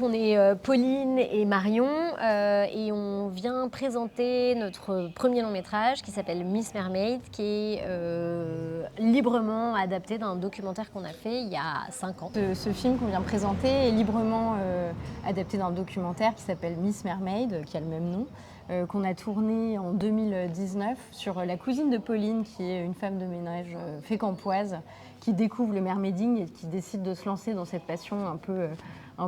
On est Pauline et Marion et on vient présenter notre premier long métrage qui s'appelle Miss Mermaid, qui est librement adapté d'un documentaire qu'on a fait il y a 5 ans. Ce film qu'on vient présenter est librement adapté d'un documentaire qui s'appelle Miss Mermaid, qui a le même nom, qu'on a tourné en 2019 sur la cousine de Pauline, qui est une femme de ménage fécampoise, qui découvre le mermaiding et qui décide de se lancer dans cette passion un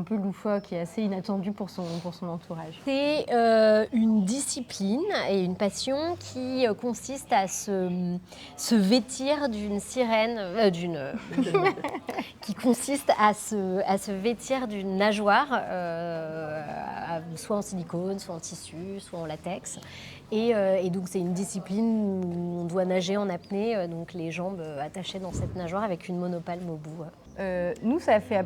peu loufoque et assez inattendue pour son entourage. C'est une discipline et une passion qui consiste à se vêtir d'une sirène, qui consiste à se vêtir d'une nageoire, soit en silicone, soit en tissu, soit en latex. Et donc c'est une discipline où on doit nager en apnée, donc les jambes attachées dans cette nageoire avec une monopalme au bout. Nous, ça fait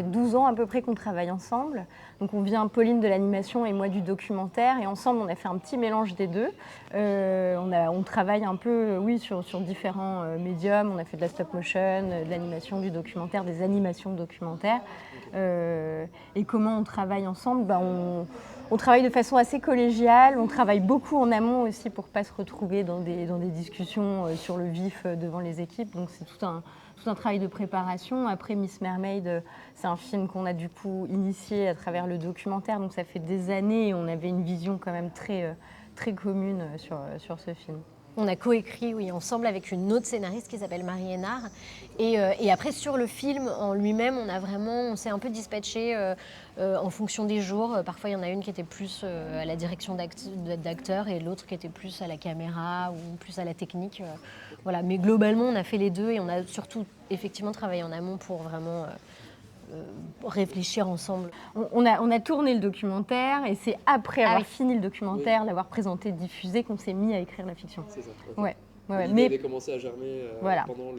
12 ans à peu près qu'on travaille ensemble. Donc on vient Pauline de l'animation et moi du documentaire. Et ensemble, on a fait un petit mélange des deux. On travaille un peu, oui, sur différents médiums. On a fait de la stop motion, de l'animation, du documentaire, des animations documentaires. Et comment on travaille ensemble? On travaille de façon assez collégiale. On travaille beaucoup en amont aussi pour ne pas se retrouver dans des discussions sur le vif devant les équipes. Donc c'est tout un travail de préparation. Après, Miss Mermaid, c'est un film qu'on a du coup initié à travers le documentaire, donc ça fait des années et on avait une vision quand même très commune sur ce film. On a coécrit, oui, ensemble avec une autre scénariste qui s'appelle Marie Hénard. Et après, sur le film en lui-même, on s'est un peu dispatché en fonction des jours. Parfois, il y en a une qui était plus à la direction d'acteurs et l'autre qui était plus à la caméra ou plus à la technique. Voilà. Mais globalement, on a fait les deux et on a surtout effectivement travaillé en amont pour vraiment réfléchir ensemble. On a tourné le documentaire et c'est après avoir fini le documentaire, l'avoir présenté, diffusé, qu'on s'est mis à écrire la fiction. C'est ça. Okay. Ouais. L'idée avait commencé à germer voilà. Pendant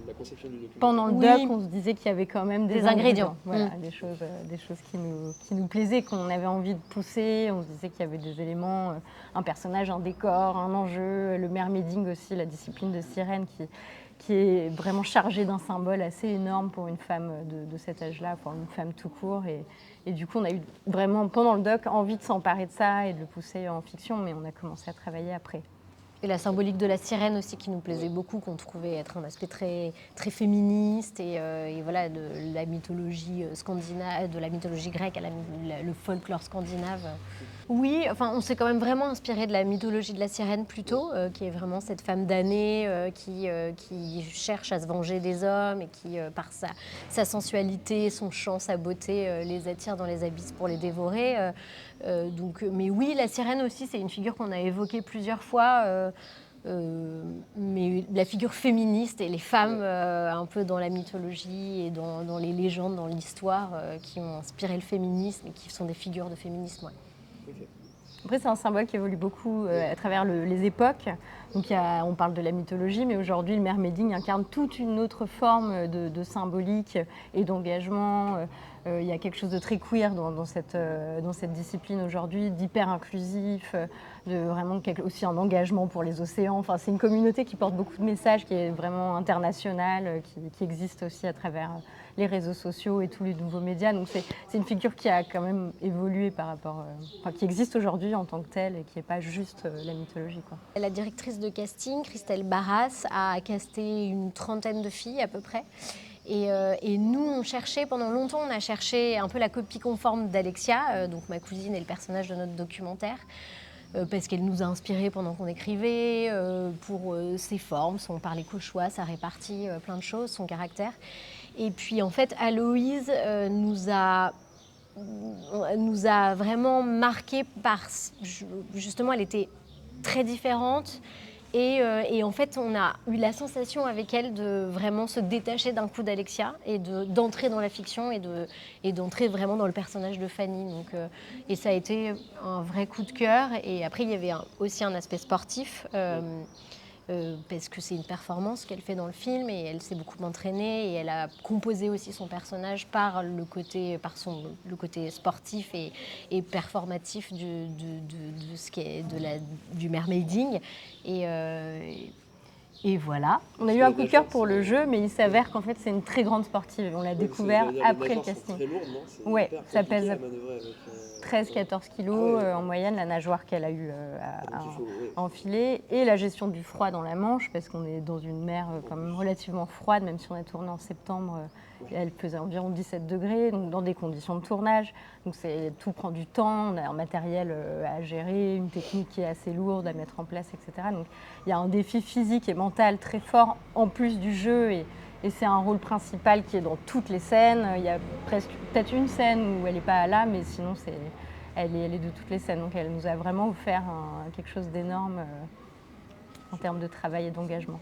la conception du documentaire. Pendant le doc, on se disait qu'il y avait quand même des ingrédients. Voilà, des choses qui nous plaisaient, qu'on avait envie de pousser. On se disait qu'il y avait des éléments, un personnage, un décor, un enjeu, le mermaiding aussi, la discipline de sirène qui est vraiment chargée d'un symbole assez énorme pour une femme de cet âge-là, pour une femme tout court. Et du coup, on a eu vraiment, pendant le doc, envie de s'emparer de ça et de le pousser en fiction, mais on a commencé à travailler après. Et la symbolique de la sirène aussi qui nous plaisait beaucoup, qu'on trouvait être un aspect très, très féministe et voilà, de la mythologie scandinave, de la mythologie grecque à le folklore scandinave. Oui, enfin, on s'est quand même vraiment inspiré de la mythologie de la sirène plutôt, qui est vraiment cette femme damnée qui cherche à se venger des hommes et qui, par sa sensualité, son chant, sa beauté, les attire dans les abysses pour les dévorer. Mais oui, la sirène aussi, c'est une figure qu'on a évoquée plusieurs fois. Mais la figure féministe et les femmes un peu dans la mythologie et dans les légendes, dans l'histoire, qui ont inspiré le féminisme et qui sont des figures de féminisme. Ouais. Okay. Après, c'est un symbole qui évolue beaucoup à travers les époques. Donc, on parle de la mythologie, mais aujourd'hui, le mermaiding incarne toute une autre forme de symbolique et d'engagement. Il y a quelque chose de très queer dans cette discipline aujourd'hui, d'hyper inclusif, de vraiment aussi un engagement pour les océans. Enfin, c'est une communauté qui porte beaucoup de messages, qui est vraiment internationale, qui existe aussi à travers les réseaux sociaux et tous les nouveaux médias. Donc c'est une figure qui a quand même évolué par rapport, qui existe aujourd'hui en tant que telle et qui n'est pas juste la mythologie, quoi. La directrice de casting, Christelle Barras, a casté une trentaine de filles à peu près. Et nous, pendant longtemps, on a cherché un peu la copie conforme d'Alexia, donc ma cousine et le personnage de notre documentaire, parce qu'elle nous a inspirés pendant qu'on écrivait, pour ses formes, son parler cauchois, sa répartie, plein de choses, son caractère. Et puis en fait, Aloïse nous a vraiment marqué par, justement, elle était très différente. Et en fait, on a eu la sensation avec elle de vraiment se détacher d'un coup d'Alexia et d'entrer dans la fiction et d'entrer vraiment dans le personnage de Fanny. Donc, et ça a été un vrai coup de cœur. Et après, il y avait aussi un aspect sportif. Parce que c'est une performance qu'elle fait dans le film et elle s'est beaucoup entraînée et elle a composé aussi son personnage par le côté sportif et performatif de ce qui est du mermaiding. Et voilà. On a eu un coup de cœur pour le jeu, mais il s'avère qu'en fait, c'est une très grande sportive. On l'a découvert après le casting. C'est très lourd, non? Oui, ça pèse à manœuvrer avec, 13-14 kilos en moyenne, la nageoire qu'elle a eu à enfiler. Et la gestion du froid dans la Manche, parce qu'on est dans une mer quand même relativement froide, même si on a tourné en septembre, elle faisait environ 17 degrés, donc dans des conditions de tournage. Donc tout prend du temps, on a un matériel à gérer, une technique qui est assez lourde à mettre en place, etc. Donc il y a un défi physique et mental très fort en plus du jeu. Et c'est un rôle principal qui est dans toutes les scènes. Il y a peut-être une scène où elle n'est pas là, mais sinon elle est de toutes les scènes. Donc elle nous a vraiment offert quelque chose d'énorme en termes de travail et d'engagement.